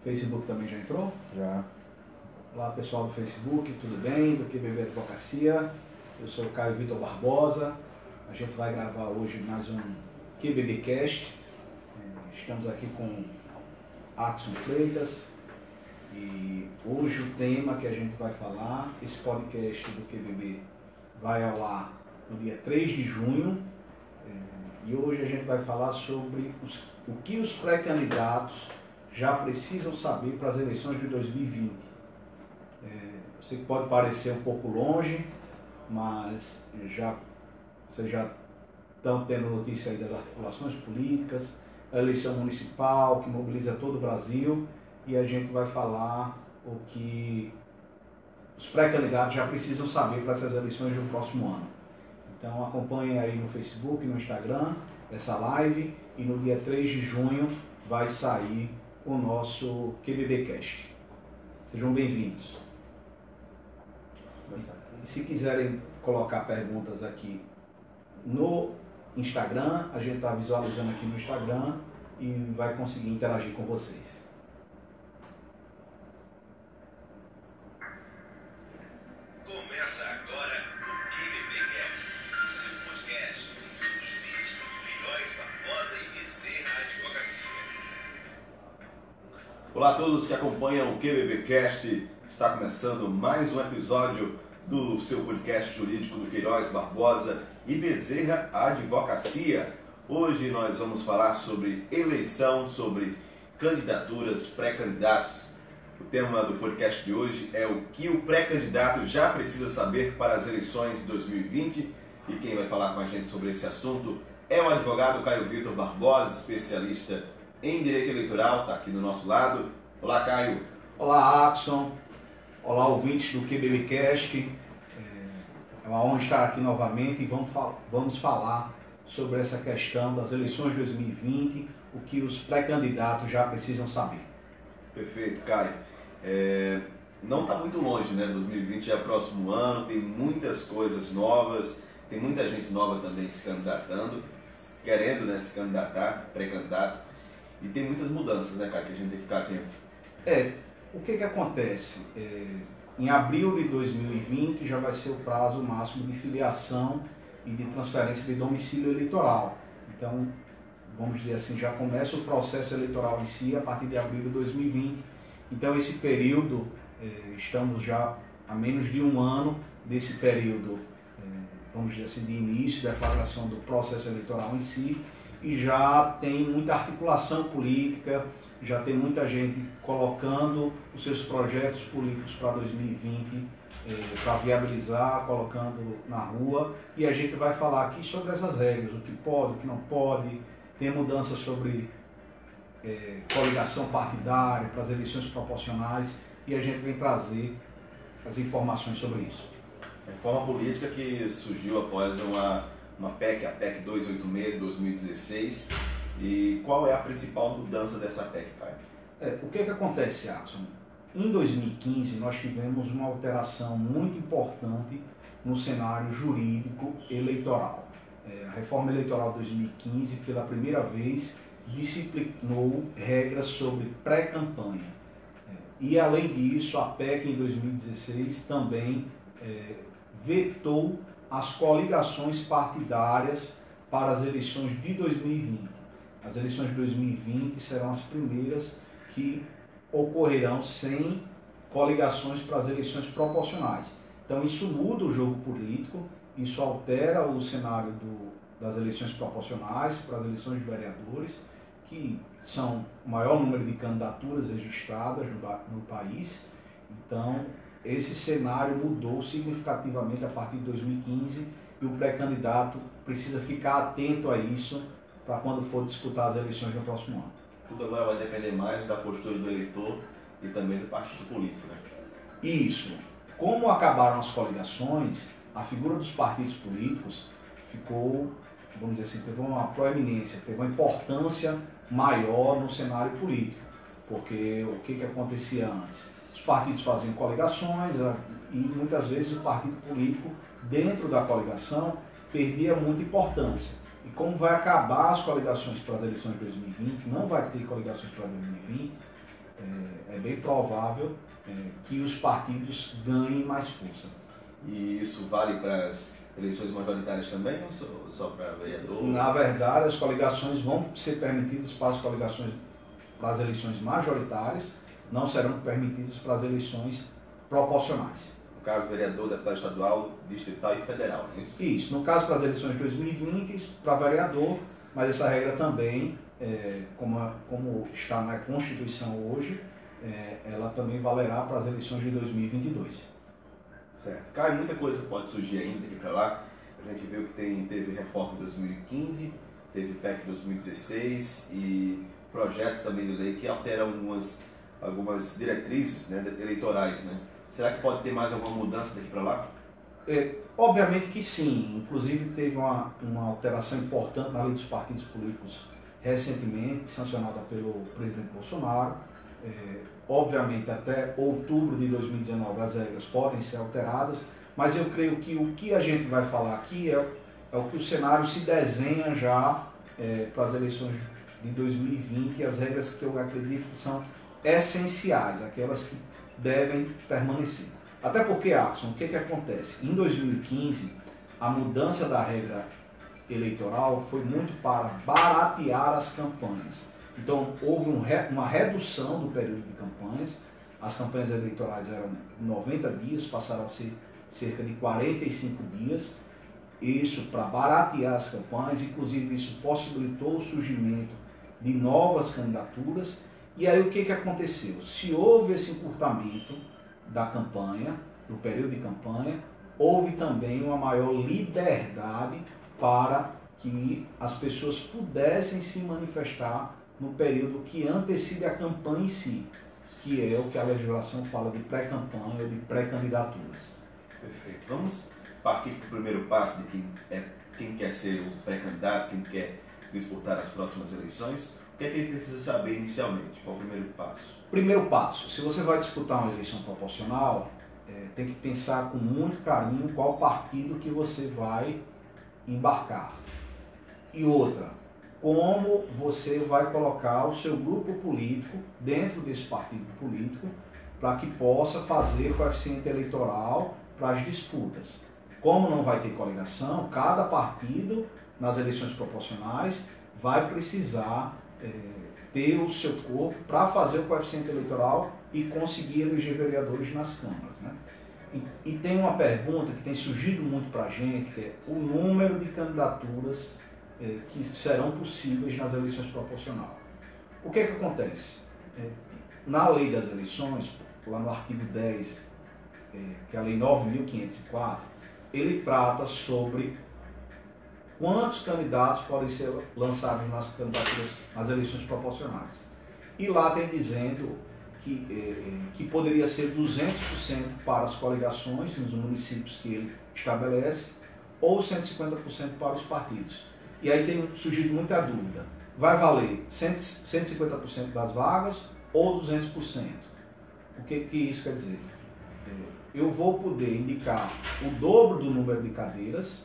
Facebook também já entrou? Já. Olá pessoal do Facebook, tudo bem? Do QBB Advocacia. Eu sou o Caio Vitor Barbosa. A gente vai gravar hoje mais um QBBcast. Estamos aqui com Axon Freitas. E hoje o tema que a gente vai falar, esse podcast do QBB vai ao ar no dia 3 de junho. E hoje a gente vai falar sobre o que os pré-candidatos já precisam saber para as eleições de 2020. Eu sei que pode parecer um pouco longe, mas vocês já estão tendo notícia aí das articulações políticas, a eleição municipal que mobiliza todo o Brasil, e a gente vai falar o que os pré-candidatos já precisam saber para essas eleições do próximo ano. Então acompanhem aí no Facebook, no Instagram, essa live, e no dia 3 de junho vai sair o nosso QBBcast. Sejam bem-vindos. E se quiserem colocar perguntas aqui no Instagram, a gente está visualizando aqui no Instagram e vai conseguir interagir com vocês. Começa agora o QBBcast, o seu podcast com tudo jurídico do Queiroz Barbosa e Bezerra Advocacia. Olá a todos que acompanham o QBBcast. Está começando mais um episódio do seu podcast jurídico do Queiroz Barbosa e Bezerra Advocacia. Hoje nós vamos falar sobre eleição, sobre candidaturas, pré-candidatos. O tema do podcast de hoje é o que o pré-candidato já precisa saber para as eleições de 2020. E quem vai falar com a gente sobre esse assunto é o advogado Caio Vitor Barbosa, especialista em direito eleitoral, está aqui do nosso lado. Olá, Caio. Olá, Axon. Olá, ouvintes do QBBcast. É uma honra estar aqui novamente e vamos falar sobre essa questão das eleições de 2020, o que os pré-candidatos já precisam saber. Perfeito, Caio. Não está muito longe, né? 2020 é o próximo ano, tem muitas coisas novas, tem muita gente nova também se candidatando, querendo, né, se candidatar, pré-candidato, e tem muitas mudanças, né, Caio, que a gente tem que ficar atento. O que acontece? Em abril de 2020 já vai ser o prazo máximo de filiação e de transferência de domicílio eleitoral. Então, vamos dizer assim, já começa o processo eleitoral em si a partir de abril de 2020. Então, esse período, estamos já a menos de um ano desse período, vamos dizer assim, de início da deflagração do processo eleitoral em si, e já tem muita articulação política, já tem muita gente colocando os seus projetos políticos para 2020, para viabilizar, colocando na rua, e a gente vai falar aqui sobre essas regras, o que pode, o que não pode, tem mudança sobre coligação partidária para as eleições proporcionais, e a gente vem trazer as informações sobre isso. Reforma política que surgiu após uma PEC, a PEC 286 de 2016. E qual é a principal mudança dessa PEC, Caio? O que acontece, Axon? Em 2015 nós tivemos uma alteração muito importante no cenário jurídico eleitoral. A reforma eleitoral de 2015, pela primeira vez, disciplinou regras sobre pré-campanha. E além disso, a PEC em 2016 também vetou as coligações partidárias para as eleições de 2020. As eleições de 2020 serão as primeiras que ocorrerão sem coligações para as eleições proporcionais. Então isso muda o jogo político, isso altera o cenário das eleições proporcionais para as eleições de vereadores, que são o maior número de candidaturas registradas no país. Então esse cenário mudou significativamente a partir de 2015 e o pré-candidato precisa ficar atento a isso para quando for disputar as eleições no próximo ano. Tudo agora vai depender mais da postura do eleitor e também do partido político, né? Isso. Como acabaram as coligações, a figura dos partidos políticos ficou, vamos dizer assim, teve uma proeminência, teve uma importância maior no cenário político. Porque o que acontecia antes? Os partidos faziam coligações e muitas vezes o partido político, dentro da coligação, perdia muita importância. E como vai acabar as coligações para as eleições de 2020, não vai ter coligações para 2020, é bem provável que os partidos ganhem mais força. E isso vale para as eleições majoritárias também ou só para vereador? Na verdade, as coligações vão ser permitidas para as eleições majoritárias, não serão permitidas para as eleições proporcionais. No caso, vereador, deputado estadual, distrital e federal, não é isso? Isso. No caso, para as eleições de 2020, para vereador, mas essa regra também, como está na Constituição hoje, ela também valerá para as eleições de 2022. Certo. Caio, muita coisa pode surgir ainda daqui para lá. A gente viu que teve reforma em 2015, teve PEC em 2016 e projetos também de lei que alteram algumas diretrizes, né, eleitorais, né? Será que pode ter mais alguma mudança daqui para lá? Obviamente que sim. Inclusive teve uma alteração importante na lei dos partidos políticos recentemente, sancionada pelo presidente Bolsonaro. Obviamente até outubro de 2019 as regras podem ser alteradas, mas eu creio que o que a gente vai falar aqui é o que o cenário se desenha já para as eleições de 2020 e as regras que eu acredito que são essenciais, aquelas que devem permanecer. Até porque, Axon, o que acontece? Em 2015, a mudança da regra eleitoral foi muito para baratear as campanhas. Então, houve uma redução do período de campanhas. As campanhas eleitorais eram 90 dias, passaram a ser cerca de 45 dias. Isso para baratear as campanhas, inclusive isso possibilitou o surgimento de novas candidaturas. E aí o que aconteceu? Se houve esse encurtamento da campanha, do período de campanha, houve também uma maior liberdade para que as pessoas pudessem se manifestar no período que antecede a campanha em si, que é o que a legislação fala de pré-campanha ou de pré-candidaturas. Perfeito. Vamos partir para o primeiro passo de quem quer ser o pré-candidato, quem quer disputar as próximas eleições. O que é que ele precisa saber inicialmente? Qual é o primeiro passo? Primeiro passo, se você vai disputar uma eleição proporcional, tem que pensar com muito carinho qual partido que você vai embarcar. E outra, como você vai colocar o seu grupo político dentro desse partido político para que possa fazer coeficiente eleitoral para as disputas. Como não vai ter coligação, cada partido nas eleições proporcionais vai precisar ter o seu corpo para fazer o coeficiente eleitoral e conseguir eleger vereadores nas câmaras, né? E tem uma pergunta que tem surgido muito para a gente, que é o número de candidaturas que serão possíveis nas eleições proporcionais. O que acontece? Na lei das eleições, lá no artigo 10, que é a lei 9.504, ele trata sobre quantos candidatos podem ser lançados nas eleições proporcionais. E lá tem dizendo que poderia ser 200% para as coligações nos municípios que ele estabelece ou 150% para os partidos. E aí tem surgido muita dúvida. Vai valer 150% das vagas ou 200%? O que isso quer dizer? Eu vou poder indicar o dobro do número de cadeiras.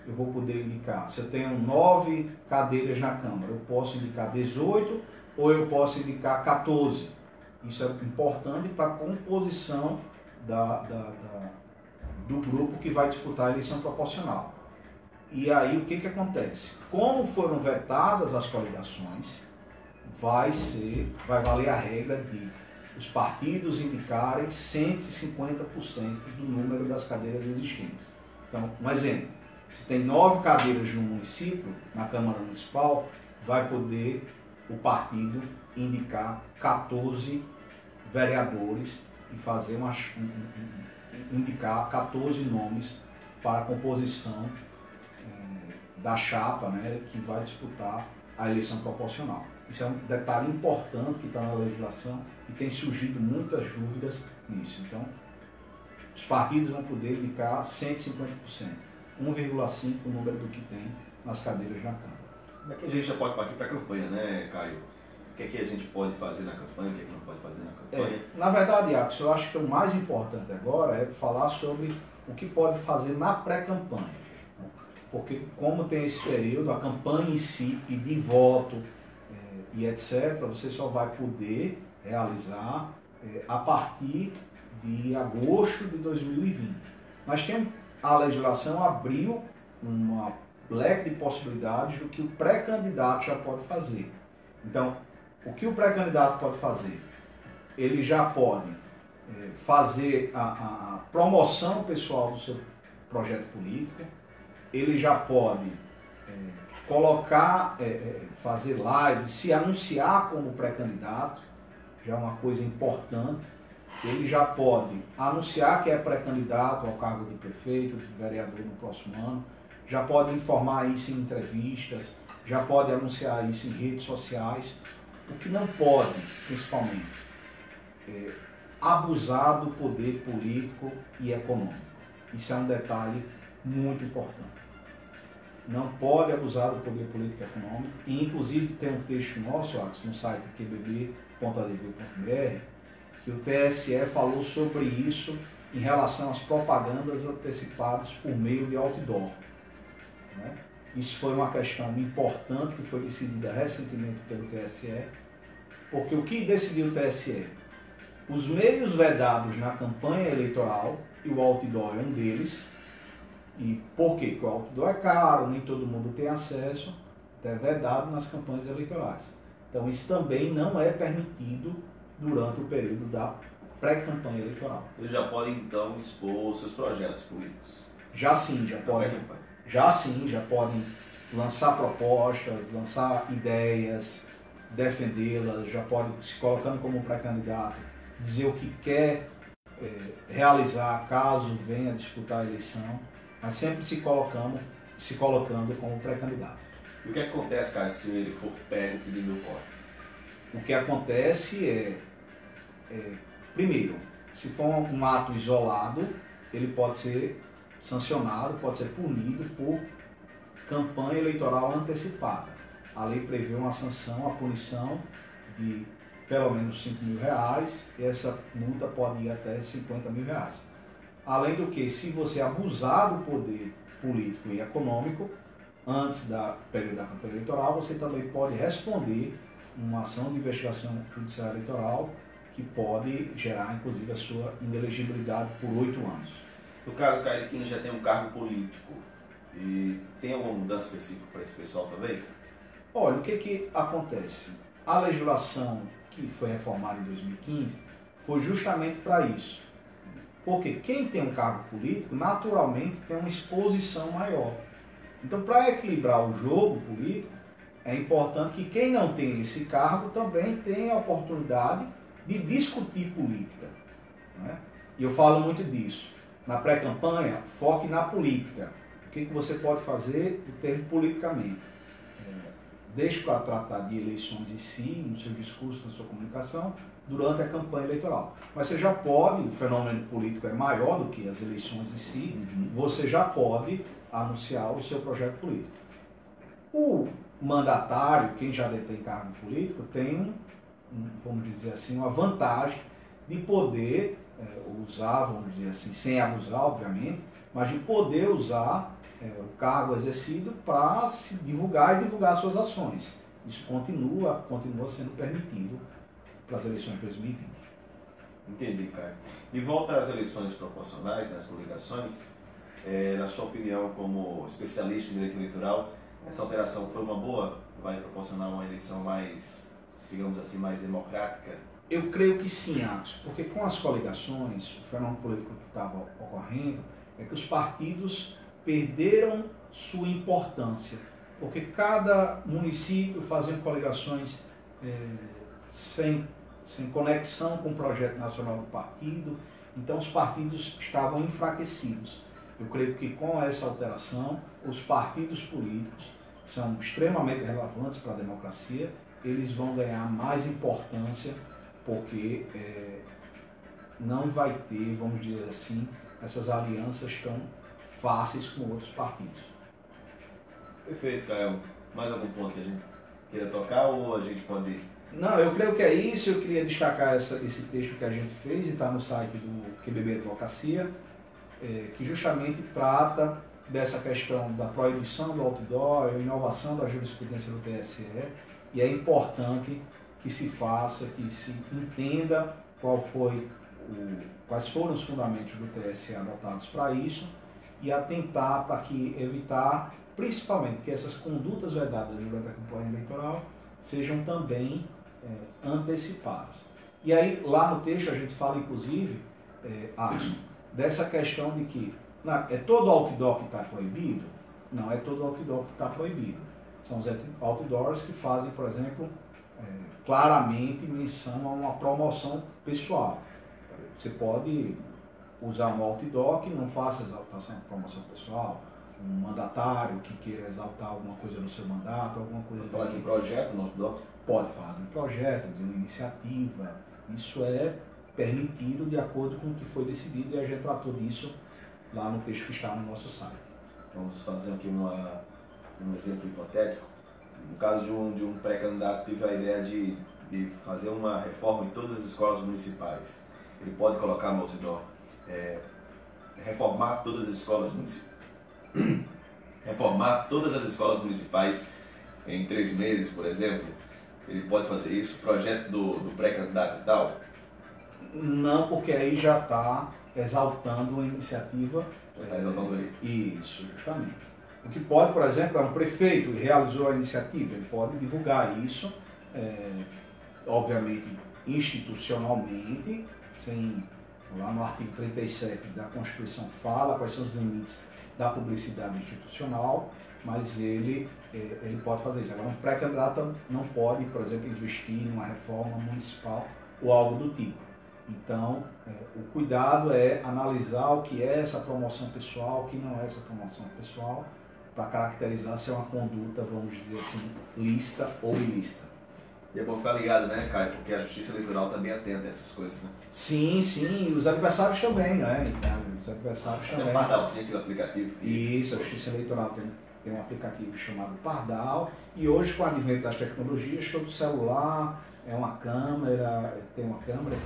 Eu vou poder indicar, se eu tenho 9 cadeiras na Câmara, eu posso indicar 18 ou eu posso indicar 14. Isso é importante para a composição do grupo que vai disputar a eleição proporcional. E aí o que acontece? Como foram vetadas as coligações, vai valer a regra de os partidos indicarem 150% do número das cadeiras existentes. Então, um exemplo. Se tem 9 cadeiras de um município, na Câmara Municipal, vai poder o partido indicar 14 vereadores e fazer indicar 14 nomes para a composição da chapa, né, que vai disputar a eleição proporcional. Isso é um detalhe importante que está na legislação e tem surgido muitas dúvidas nisso. Então, os partidos vão poder indicar 150%. 1,5 o número do que tem nas cadeiras na Câmara. Daqui a gente já pode partir para a campanha, né, Caio? O que é que a gente pode fazer na campanha, o que é que não pode fazer na campanha? Na verdade, Axel, eu acho que o mais importante agora é falar sobre o que pode fazer na pré-campanha. porque como tem esse período, a campanha em si e de voto e etc., você só vai poder realizar a partir de agosto de 2020. Mas a legislação abriu uma leque de possibilidades do que o pré-candidato já pode fazer. Então, o que o pré-candidato pode fazer? Ele já pode fazer a promoção pessoal do seu projeto político, ele já pode colocar, fazer lives, se anunciar como pré-candidato, já é uma coisa importante. Ele já pode anunciar que é pré-candidato ao cargo de prefeito, de vereador no próximo ano, já pode informar isso em entrevistas, já pode anunciar isso em redes sociais. O que não pode, principalmente, é abusar do poder político e econômico. Isso é um detalhe muito importante. Não pode abusar do poder político e econômico. E, inclusive, tem um texto nosso, no site qbb.adv.br, que o TSE falou sobre isso em relação às propagandas antecipadas por meio de outdoor. Né? Isso foi uma questão importante que foi decidida recentemente pelo TSE, porque o que decidiu o TSE? Os meios vedados na campanha eleitoral, e o outdoor é um deles. E por quê? Porque o outdoor é caro, nem todo mundo tem acesso, é vedado nas campanhas eleitorais. Então isso também não é permitido durante o período da pré-campanha eleitoral. Eles já podem, então, expor seus projetos políticos? Já sim, já podem lançar propostas, lançar ideias, defendê-las, já podem, se colocando como pré-candidato, dizer o que quer realizar caso venha disputar a eleição, mas sempre se colocando como pré-candidato. E o que acontece, cara, se ele for pego de 1.000 votos? O que acontece primeiro, se for um ato isolado, ele pode ser sancionado, pode ser punido por campanha eleitoral antecipada. A lei prevê uma sanção, a punição de pelo menos R$5.000, e essa multa pode ir até R$50.000. Além do que, se você abusar do poder político e econômico, antes da período da campanha eleitoral, você também pode responder uma ação de investigação judicial eleitoral que pode gerar, inclusive, a sua inelegibilidade por 8 anos. No caso, Caio, quem já tem um cargo político, e tem alguma mudança específica para esse pessoal também? Olha, o que acontece? A legislação que foi reformada em 2015 foi justamente para isso. Porque quem tem um cargo político, naturalmente, tem uma exposição maior. Então, para equilibrar o jogo político, é importante que quem não tem esse cargo também tenha a oportunidade de discutir política. Né? E eu falo muito disso. Na pré-campanha, foque na política. O que você pode fazer em termos politicamente. Deixe para tratar de eleições em si, no seu discurso, na sua comunicação, durante a campanha eleitoral. Mas você já pode, o fenômeno político é maior do que as eleições em si, você já pode anunciar o seu projeto político. O mandatário, quem já detém cargo político, tem, vamos dizer assim, uma vantagem de poder usar, vamos dizer assim, sem abusar, obviamente, mas de poder usar o cargo exercido para se divulgar e divulgar suas ações. Isso continua sendo permitido para as eleições de 2020. Entendi, Caio. De volta às eleições proporcionais, nas coligações, na sua opinião, como especialista em direito eleitoral, essa alteração foi uma boa? Vai proporcionar uma eleição mais, digamos assim, mais democrática? Eu creio que sim, Atos, porque com as coligações, o fenômeno político que estava ocorrendo é que os partidos perderam sua importância, porque cada município fazia coligações sem conexão com o projeto nacional do partido, então os partidos estavam enfraquecidos. Eu creio que com essa alteração, os partidos políticos são extremamente relevantes para a democracia, eles vão ganhar mais importância, porque não vai ter, vamos dizer assim, essas alianças tão fáceis com outros partidos. Perfeito, Caio. Mais algum ponto que a gente queira tocar ou a gente pode... Não, eu creio que é isso. Eu queria destacar esse texto que a gente fez e está no site do QBB Advocacia, que justamente trata dessa questão da proibição do outdoor, a inovação da jurisprudência do TSE, e é importante que se faça, que se entenda quais foram os fundamentos do TSE adotados para isso e atentar para evitar, principalmente, que essas condutas vedadas durante a campanha eleitoral sejam também antecipadas. E aí, lá no texto, a gente fala, inclusive, dessa questão de que é todo outdoor que está proibido? Não é todo outdoor que está proibido. São os outdoors que fazem, por exemplo, claramente menção a uma promoção pessoal. Você pode usar um outdoor que não faça exaltação, promoção pessoal, um mandatário que queira exaltar alguma coisa no seu mandato, alguma coisa assim. Pode falar de um projeto no outdoor? Pode falar de um projeto, de uma iniciativa. Isso é permitido de acordo com o que foi decidido e a gente tratou disso lá no texto que está no nosso site. Vamos fazer aqui um exemplo hipotético. No caso de um pré-candidato que teve a ideia de fazer uma reforma em todas as escolas municipais. Ele pode colocar no outdoor, reformar todas as escolas municipais em 3 meses, por exemplo. Ele pode fazer isso, projeto do pré-candidato e tal? Não, porque aí já está exaltando uma iniciativa. Está exaltando ele. Isso, justamente. O que pode, por exemplo, é um prefeito que realizou a iniciativa, ele pode divulgar isso, obviamente, institucionalmente, lá no artigo 37 da Constituição fala quais são os limites da publicidade institucional, mas ele pode fazer isso. Agora, um pré-candidato não pode, por exemplo, investir numa reforma municipal ou algo do tipo. Então, o cuidado é analisar o que é essa promoção pessoal, o que não é essa promoção pessoal, para caracterizar se é uma conduta, vamos dizer assim, lícita ou ilícita. E é bom ficar ligado, né, Caio? Porque a Justiça Eleitoral está bem atenta a essas coisas, né? Sim, e os adversários também, né? Então, os adversários também. Tem o Pardal, sim, aquele aplicativo. Isso, a Justiça Eleitoral tem um aplicativo chamado Pardal, e hoje, com o advento das tecnologias, todo celular tem uma câmera que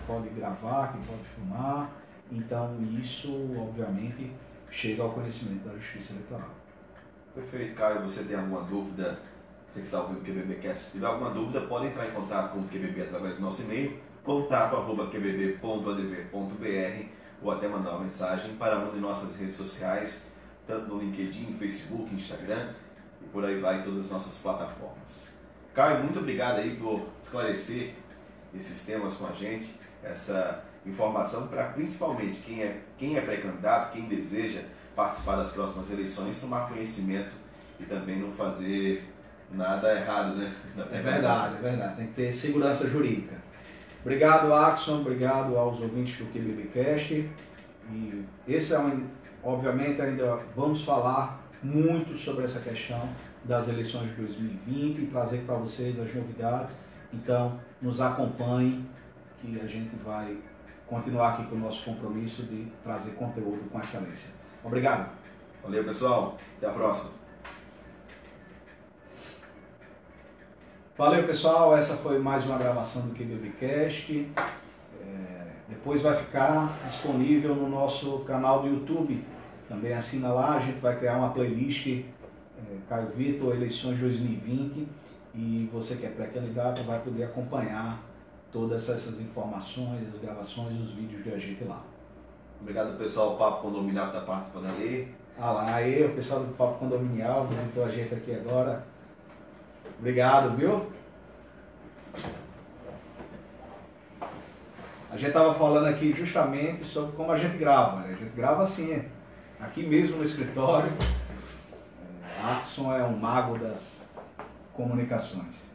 pode gravar, que pode filmar, então isso, obviamente, chega ao conhecimento da Justiça Eleitoral. Perfeito, Caio. Você tem alguma dúvida? Você que está ouvindo o QBBcast, se tiver alguma dúvida, pode entrar em contato com o QBB através do nosso e-mail, contato@qbb.adv.br, ou até mandar uma mensagem para uma de nossas redes sociais, tanto no LinkedIn, Facebook, Instagram, e por aí vai todas as nossas plataformas. Caio, muito obrigado aí por esclarecer esses temas com a gente, essa informação para principalmente quem é pré-candidato, quem deseja participar das próximas eleições, tomar conhecimento e também não fazer nada errado, né? É verdade. Tem que ter segurança jurídica. Obrigado, Axon, obrigado aos ouvintes do QBBcast. E esse obviamente, ainda vamos falar muito sobre essa questão das eleições de 2020 e trazer para vocês as novidades. Então, nos acompanhem, que a gente vai continuar aqui com o nosso compromisso de trazer conteúdo com excelência. Obrigado. Valeu, pessoal. Até a próxima. Valeu, pessoal. Essa foi mais uma gravação do QBBcast. Depois vai ficar disponível no nosso canal do YouTube. Também assina lá, a gente vai criar uma playlist Caio Vitor, eleições 2020, e você que é pré-candidato vai poder acompanhar todas essas informações, as gravações e os vídeos de a gente lá. Obrigado, pessoal. O Papo Condominial que está participando ali. Aí, o pessoal do Papo Condominial visitou a gente aqui agora. Obrigado, viu? A gente estava falando aqui justamente sobre como a gente grava. A gente grava assim, aqui mesmo no escritório. Axon é um mago das comunicações.